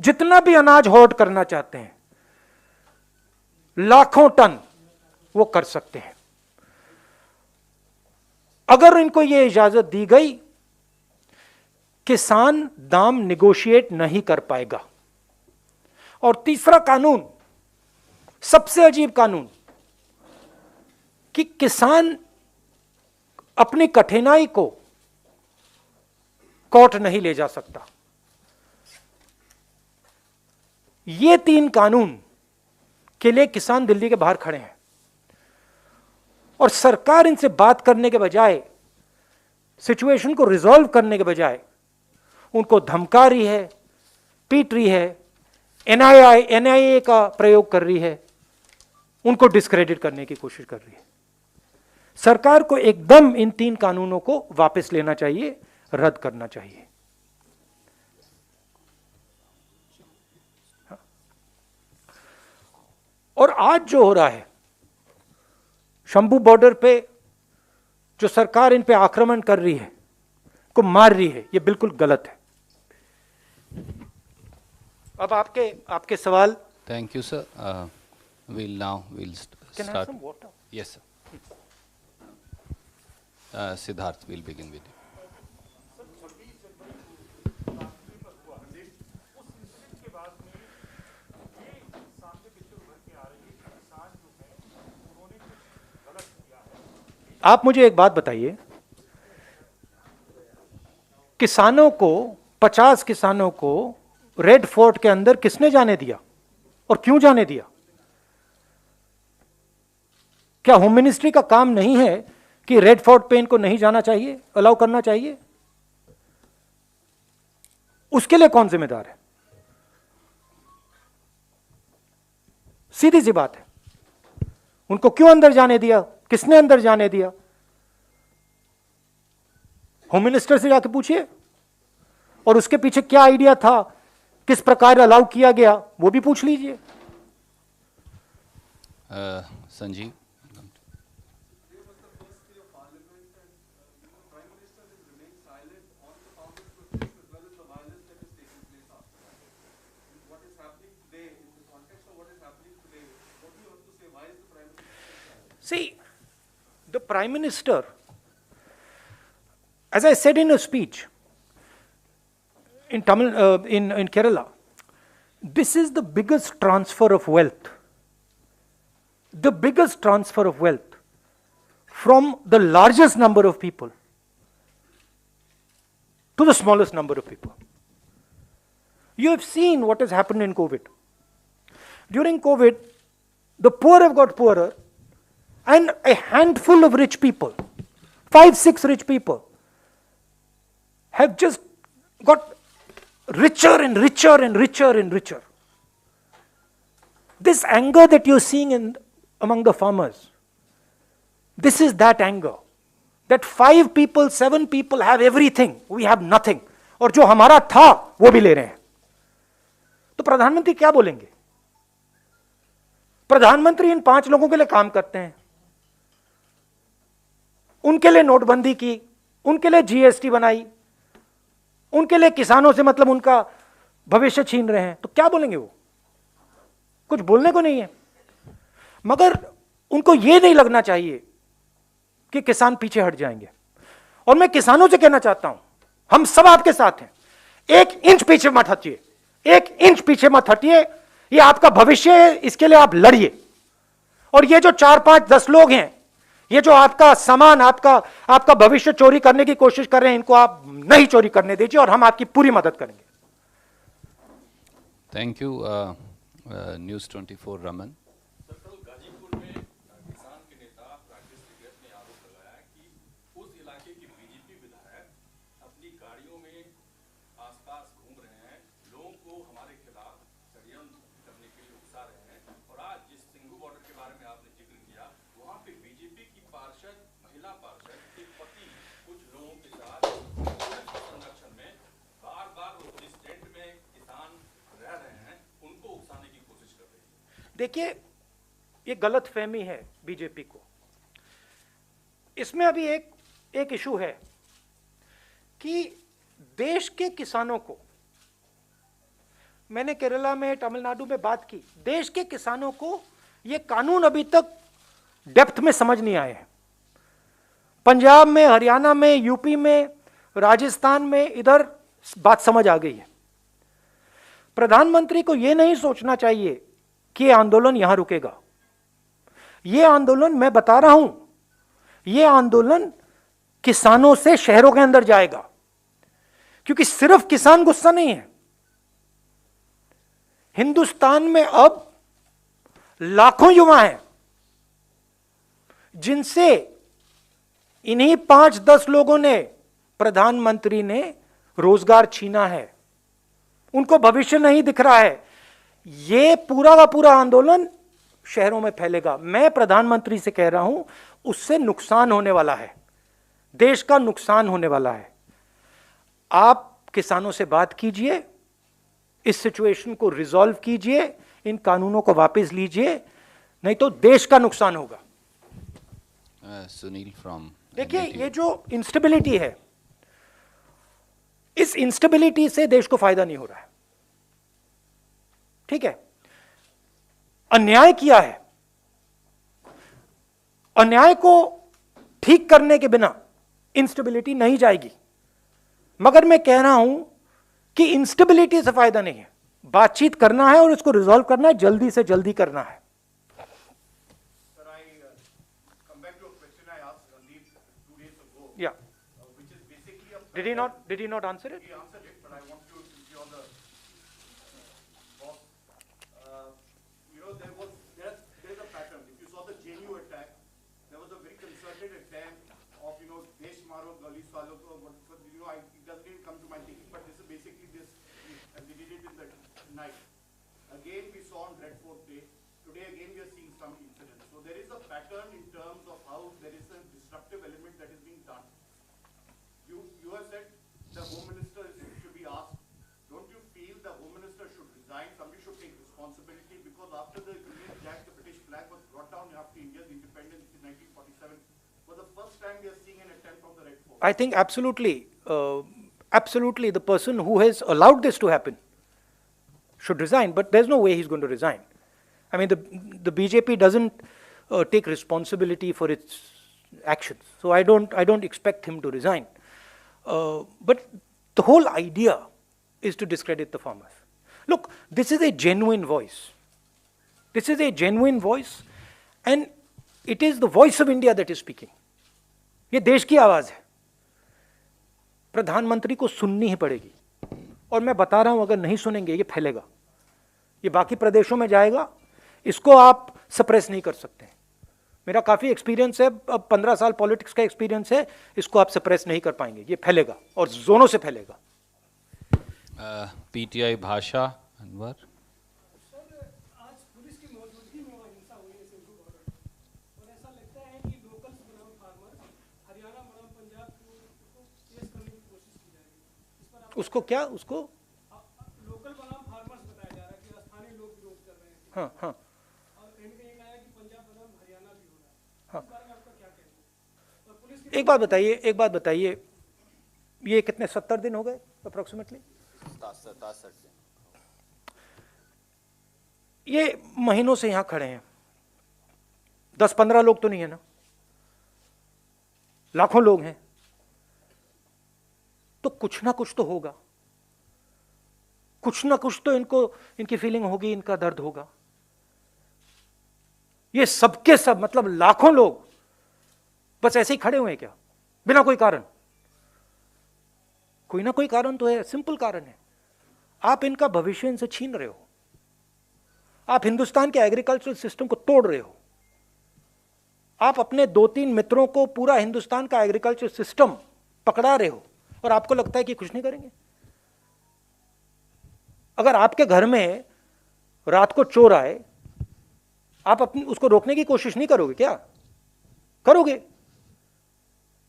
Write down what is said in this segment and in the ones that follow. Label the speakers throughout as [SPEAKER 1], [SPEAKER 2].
[SPEAKER 1] जितना भी अनाज होर्ड करना चाहते हैं, लाखों टन वो कर सकते हैं। अगर इनको यह इजाजत दी गई, किसान दाम निगोशिएट नहीं कर पाएगा। और तीसरा कानून, सबसे अजीब कानून, कि किसान अपनी कठिनाई को कोर्ट नहीं ले जा सकता। ये तीन कानून के लिए किसान दिल्ली के बाहर खड़े हैं और सरकार इनसे बात करने के बजाय, सिचुएशन को रिजॉल्व करने के बजाय उनको धमका रही है, पीट रही है, एनआईए का प्रयोग कर रही है, उनको डिस्क्रेडिट करने की कोशिश कर रही है। सरकार को एकदम इन तीन कानूनों को वापस लेना चाहिए, रद्द करना चाहिए। और आज जो हो रहा है शंभू बॉर्डर पे, जो सरकार इन पे आक्रमण कर रही है, को मार रही है, ये बिल्कुल गलत है। अब आपके सवाल।
[SPEAKER 2] Thank you sir. we'll start. Yes sir. Siddharth, we'll begin with you.
[SPEAKER 1] आप मुझे एक बात बताइए, किसानों को, 50 किसानों को रेड फोर्ट के अंदर किसने जाने दिया और क्यों जाने दिया? क्या होम मिनिस्ट्री का काम नहीं है कि रेड फोर्ट पे इनको नहीं जाना चाहिए, अलाउ करना चाहिए? उसके लिए कौन जिम्मेदार है? सीधी सी बात है, उनको क्यों अंदर जाने दिया, किसने अंदर जाने दिया? होम मिनिस्टर से जाके पूछिए, और उसके पीछे क्या आइडिया था, किस प्रकार अलाउ किया गया, वो भी पूछ लीजिए।
[SPEAKER 2] Sanjeev.
[SPEAKER 1] See, the Prime Minister, as I said in a speech in Kerala, this is the biggest transfer of wealth. The biggest transfer of wealth from the largest number of people to the smallest number of people. You have seen what has happened in COVID. During COVID, the poor have got poorer, and a handful of rich people, 5-6 rich people, have just got richer and richer and richer and richer. This anger that you're seeing among the farmers, this is that anger. That 5 people, 7 people have everything, we have nothing. और जो हमारा था वो भी ले रहे हैं। तो प्रधानमंत्री क्या बोलेंगे? प्रधानमंत्री इन 5 लोगों के लिए काम करते हैं, उनके लिए नोटबंदी की, उनके लिए जीएसटी बनाई, उनके लिए किसानों से मतलब उनका भविष्य छीन रहे हैं, तो क्या बोलेंगे वो? कुछ बोलने को नहीं है। मगर उनको यह नहीं लगना चाहिए कि किसान पीछे हट जाएंगे। और मैं किसानों से कहना चाहता हूं, हम सब आपके साथ हैं, 1 इंच पीछे मत हटिए, 1 इंच पीछे मत हटिए। ये आपका भविष्य है, इसके लिए आप लड़िए। और ये जो 4-5-10 लोग हैं, ये जो आपका सामान, आपका भविष्य चोरी करने की कोशिश कर रहे हैं, इनको आप नहीं चोरी करने दीजिए और हम आपकी पूरी मदद करेंगे।
[SPEAKER 2] Thank you. News 24 Raman.
[SPEAKER 3] Ghazipur में किसान के नेता राकेश टिकैत ने आरोप लगाया कि उस इलाके के बीजेपी विधायक अपनी गाड़ियों में आसपास घूम रहे हैं, लोगों को हमारे खिलाफ षड्यंत्र करने के लिए उकसा रहे हैं। और आज जिस सिंघू बॉर्डर के बारे में आपने जिक्र किया, वहां पे बीजेपी की पार्षद, महिला पार्षद के पति कुछ लोगों के साथ संरक्षण में बार-बार जिस टेंट में किसान रह रहे हैं उनको उकसाने की कोशिश कर रही है।
[SPEAKER 1] देखिए, ये गलत फहमी है बीजेपी को। इसमें अभी एक इशू है कि देश के किसानों को मैंने केरला में, तमिलनाडु में बात की, देश के किसानों को ये कानून अभी तक डेप्थ में समझ नहीं आए हैं। पंजाब में, हरियाणा में, यूपी में, राजस्थान में इधर बात समझ आ गई है। प्रधानमंत्री को यह नहीं सोचना चाहिए कि यह आंदोलन यहां रुकेगा। यह आंदोलन, मैं बता रहा हूं, यह आंदोलन किसानों से शहरों के अंदर जाएगा, क्योंकि सिर्फ किसान गुस्सा नहीं है। हिंदुस्तान में अब लाखों युवा हैं जिनसे इन्हीं 5-10 लोगों ने, प्रधानमंत्री ने रोजगार छीना है। उनको भविष्य नहीं दिख रहा है। यह पूरा का पूरा आंदोलन शहरों में फैलेगा। मैं प्रधानमंत्री से कह रहा हूं, उससे नुकसान होने वाला है, देश का नुकसान होने वाला है। आप किसानों से बात कीजिए, इस सिचुएशन को रिजॉल्व कीजिए, इन कानूनों को वापस लीजिए, नहीं तो देश का नुकसान होगा।
[SPEAKER 2] सुनील फ्रॉम,
[SPEAKER 1] देखिए, ये जो इंस्टेबिलिटी है, इस इंस्टेबिलिटी से देश को फायदा नहीं हो रहा है। ठीक है, अन्याय किया है, अन्याय को ठीक करने के बिना इंस्टेबिलिटी नहीं जाएगी। मगर मैं कह रहा हूं कि इंस्टेबिलिटी से फायदा नहीं है, बातचीत करना है और इसको रिजॉल्व करना है, जल्दी से जल्दी करना है। Yeah.
[SPEAKER 3] Which is basically a
[SPEAKER 1] Did he not answer it?
[SPEAKER 3] he answered it, but I want to give you all the boss. There is a pattern. If you saw the JNU attack, there was a very concerted attempt of Desh Maro Gali Salo. It doesn't even come to my thinking, but this is basically this, and they did it in the night. Again, we saw on Red Fort Day. Today again we are seeing some incidents. So there is a pattern in terms of how there is a disruptive element that is being done. You have said the Home Minister should be asked. Don't you feel the Home Minister should resign? Somebody should take responsibility, because after the Union Jack, the British flag was brought down after India's independence in 1947. For the first time, we are seeing an attempt from the Red Fort.
[SPEAKER 1] I think absolutely the person who has allowed this to happen should resign, but there's no way he's going to resign. I mean, the BJP doesn't take responsibility for its actions, so I don't expect him to resign. But the whole idea is to discredit the farmers. Look, this is a genuine voice. This is a genuine voice, and it is the voice of India that is speaking. ये देश की आवाज है, प्रधानमंत्री को सुननी ही पड़ेगी। और मैं बता रहा हूं, अगर नहीं सुनेंगे ये फैलेगा, ये बाकी प्रदेशों में जाएगा, इसको आप सप्रेस नहीं कर सकते। मेरा काफ़ी एक्सपीरियंस है, अब 15 साल पॉलिटिक्स का एक्सपीरियंस है, इसको आप सप्रेस नहीं कर पाएंगे, ये फैलेगा और जोनों से फैलेगा।
[SPEAKER 2] पीटीआई भाषा अनवर।
[SPEAKER 4] आज पुलिस की मौजूदगी में वहाँ हिंसा हुई है सिंधु बॉर्डर, और ऐसा लगता है कि लोकल बनाम फार्मर, हरियाणा बनाम पंजाब को केस करने की कोशिश की जाएगी। इस पर आप
[SPEAKER 1] उसको क्या, उसको
[SPEAKER 4] लोकल बनाम फार्मर्स बताया जा रहा है कि स्थानीय लोग विरोध कर रहे हैं।
[SPEAKER 1] हाँ हाँ
[SPEAKER 4] और कहीं कहीं कहा है कि पंजाब बनाम हरियाणा भी हो रहा है।
[SPEAKER 1] हाँ।
[SPEAKER 4] इस बारे में आपका क्या कहना है? और पुलिस की
[SPEAKER 1] एक बात बताइए, ये कितने 70 दिन हो गए अप्रोक्सीमेटली? ये महीनों से यहां खड़े हैं, 10-15 लोग तो नहीं है ना, लाखों लोग हैं, तो कुछ ना कुछ तो होगा, कुछ ना कुछ तो इनकी फीलिंग होगी, इनका दर्द होगा। ये सबके सब, मतलब लाखों लोग बस ऐसे ही खड़े हुए हैं क्या, बिना कोई कारण? कोई ना कोई कारण तो है, सिंपल कारण है, आप इनका भविष्य इनसे छीन रहे हो, आप हिंदुस्तान के एग्रीकल्चरल सिस्टम को तोड़ रहे हो, आप अपने 2-3 मित्रों को पूरा हिंदुस्तान का एग्रीकल्चर सिस्टम पकड़ा रहे हो, और आपको लगता है कि कुछ नहीं करेंगे। अगर आपके घर में रात को चोर आए, आप उसको रोकने की कोशिश नहीं करोगे क्या? करोगे।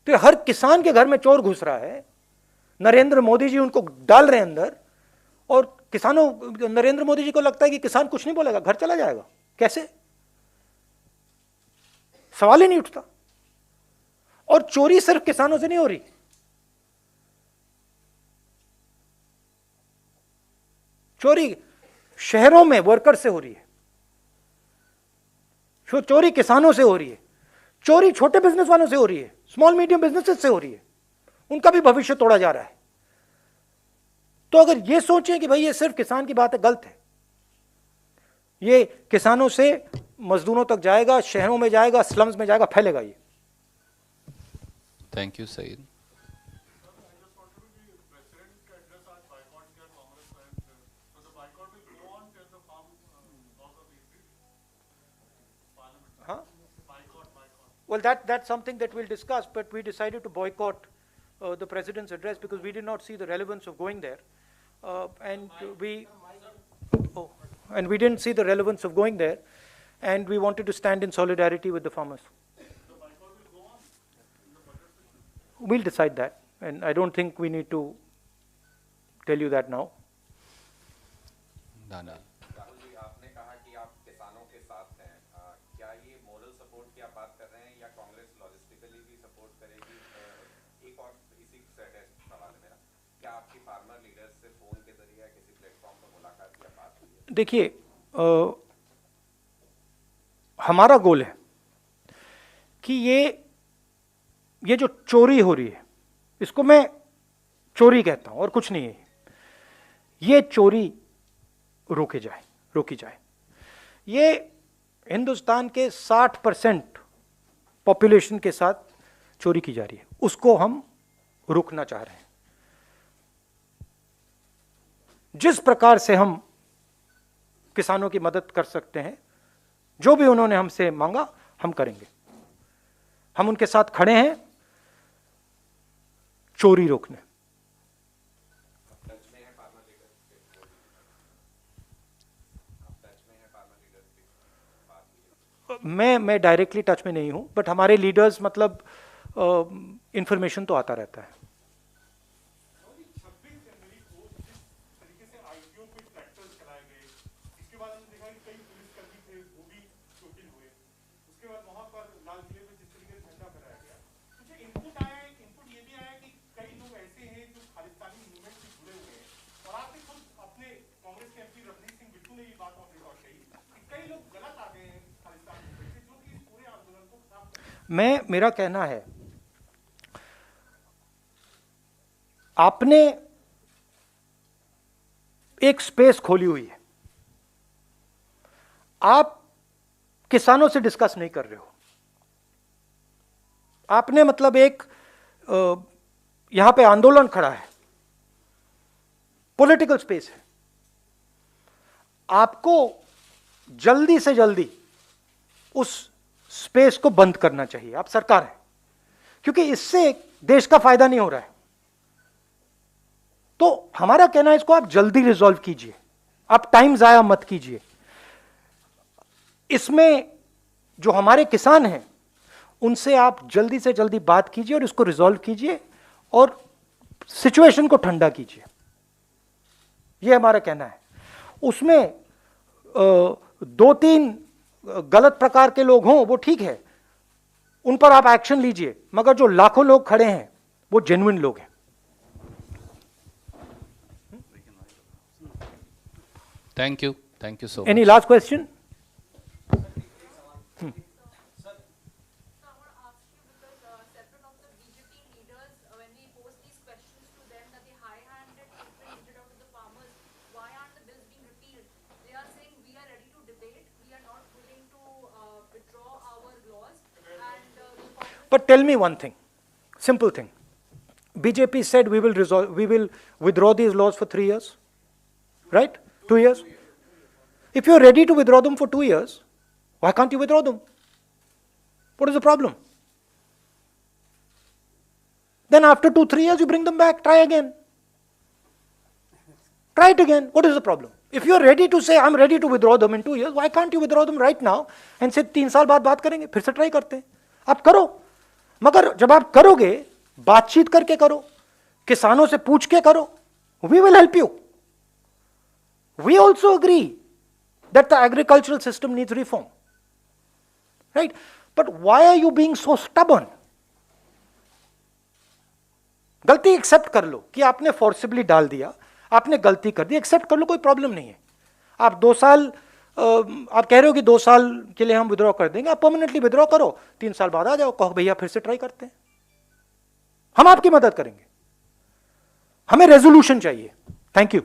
[SPEAKER 1] तो हर किसान के घर में चोर घुस रहा है, नरेंद्र मोदी जी उनको डाल रहे हैं अंदर, और नरेंद्र मोदी जी को लगता है कि किसान कुछ नहीं बोलेगा, घर चला जाएगा। कैसे? सवाल ही नहीं उठता। और चोरी सिर्फ किसानों से नहीं हो रही, चोरी शहरों में वर्कर से हो रही है, चोरी किसानों से हो रही है, चोरी छोटे बिजनेस वालों से हो रही है, स्मॉल मीडियम बिजनेसेस से हो रही है, उनका भी भविष्य तोड़ा जा रहा है। तो अगर ये सोचें कि भाई ये सिर्फ किसान की बात है, गलत है। ये किसानों से मजदूरों तक जाएगा, शहरों में जाएगा, स्लम्स में जाएगा, फैलेगा ये।
[SPEAKER 2] Thank you Saeed.
[SPEAKER 1] Well, that's something that we'll discuss, but we decided to boycott the president's address because we did not see the relevance of going there, and we didn't see the relevance of going there, and we wanted to stand in solidarity with the farmers. We'll decide that, and I don't think we need to tell you that now.
[SPEAKER 2] दाना
[SPEAKER 3] राहुल जी, आपने कहा कि आप किसानों के साथ हैं, क्या ये मोरल सपोर्ट की आप बात कर रहे हैं या कांग्रेस लॉजिस्टिकली भी सपोर्ट करेगी? एक और इसी से अटैच सवाल है मेरा, क्या आपकी फार्मर लीडर्स से फोन के जरिए या किसी प्लेटफॉर्म पर मुलाकात या बात हुई है?
[SPEAKER 1] देखिए, हमारा गोल है कि ये जो चोरी हो रही है, इसको मैं चोरी कहता हूं और कुछ नहीं है, ये चोरी रोकी जाए। ये हिंदुस्तान के 60% पॉपुलेशन के साथ चोरी की जा रही है, उसको हम रोकना चाह रहे हैं। जिस प्रकार से हम किसानों की मदद कर सकते हैं, जो भी उन्होंने हमसे मांगा, हम करेंगे। हम उनके साथ खड़े हैं चोरी रोकने। मैं डायरेक्टली टच में नहीं हूं, बट हमारे लीडर्स मतलब इंफॉर्मेशन तो आता रहता है।
[SPEAKER 5] 26 जनवरी को जिस तरीके से आईटीओ पे ट्रैक्टर्स चलाए गए, इसके बाद हमने देखा कि कई पुलिसकर्मी थे वो भी चोटिल हुए। उसके बाद वहां पर लाल किले में जिस तरीके से झंडा फहराया गया, कुछ इनपुट ये भी आया कि कई लोग ऐसे हैं जो खालिस्तानी मूवमेंट से जुड़े हुए हैं, और आपने खुद अपने कांग्रेस के एमपी रवनीत सिंह बिट्टू ने ये बात ऑन रिकॉर्ड कही कि कई लोग गलत आ गए हैं खालिस्तान मूवमेंट से, जो कि इस पूरे आंदोलन को खराब कर रहे हैं।
[SPEAKER 1] मेरा कहना है, आपने एक स्पेस खोली हुई है, आप किसानों से डिस्कस नहीं कर रहे हो। आपने मतलब एक यहां पे आंदोलन खड़ा है, पॉलिटिकल स्पेस है, आपको जल्दी से जल्दी उस स्पेस को बंद करना चाहिए। आप सरकार है, क्योंकि इससे देश का फायदा नहीं हो रहा है। तो हमारा कहना है, इसको आप जल्दी रिजॉल्व कीजिए, आप टाइम जाया मत कीजिए। इसमें जो हमारे किसान हैं उनसे आप जल्दी से जल्दी बात कीजिए और इसको रिजॉल्व कीजिए और सिचुएशन को ठंडा कीजिए, यह हमारा कहना है। उसमें 2-3 गलत प्रकार के लोग हों वो ठीक है, उन पर आप एक्शन लीजिए, मगर जो लाखों लोग खड़े हैं वो जेन्युइन लोग हैं।
[SPEAKER 2] Thank you so much.
[SPEAKER 1] Any last question? But tell me one thing, simple thing. BJP said we will withdraw these laws for 3 years, right? 2 years. If you're ready to withdraw them for 2 years, why can't you withdraw them? What is the problem? Then after 2-3 years, you bring them back, try again. Try it again. What is the problem? If you're ready to say, I'm ready to withdraw them in 2 years, why can't you withdraw them right now and say 3 साल बाद बात करेंगे, फिर से try करते हैं। आप करो, मगर जब आप करोगे, बातचीत करके करो, किसानों से पूछ के करो। We will help you. We also agree that the agricultural system needs reform. Right? But why are you being so stubborn? गलती एक्सेप्ट कर लो कि आपने फोर्सिबली डाल दिया, आपने गलती कर दी, एक्सेप्ट कर लो, कोई प्रॉब्लम नहीं है। आप 2 साल आप कह रहे हो कि 2 साल के लिए हम विड्रॉ कर देंगे, आप परमानेंटली विड्रॉ करो, 3 साल बाद आ जाओ, कहो भैया फिर से ट्राई करते हैं, हम आपकी मदद करेंगे। हमें रेजोल्यूशन चाहिए। Thank you.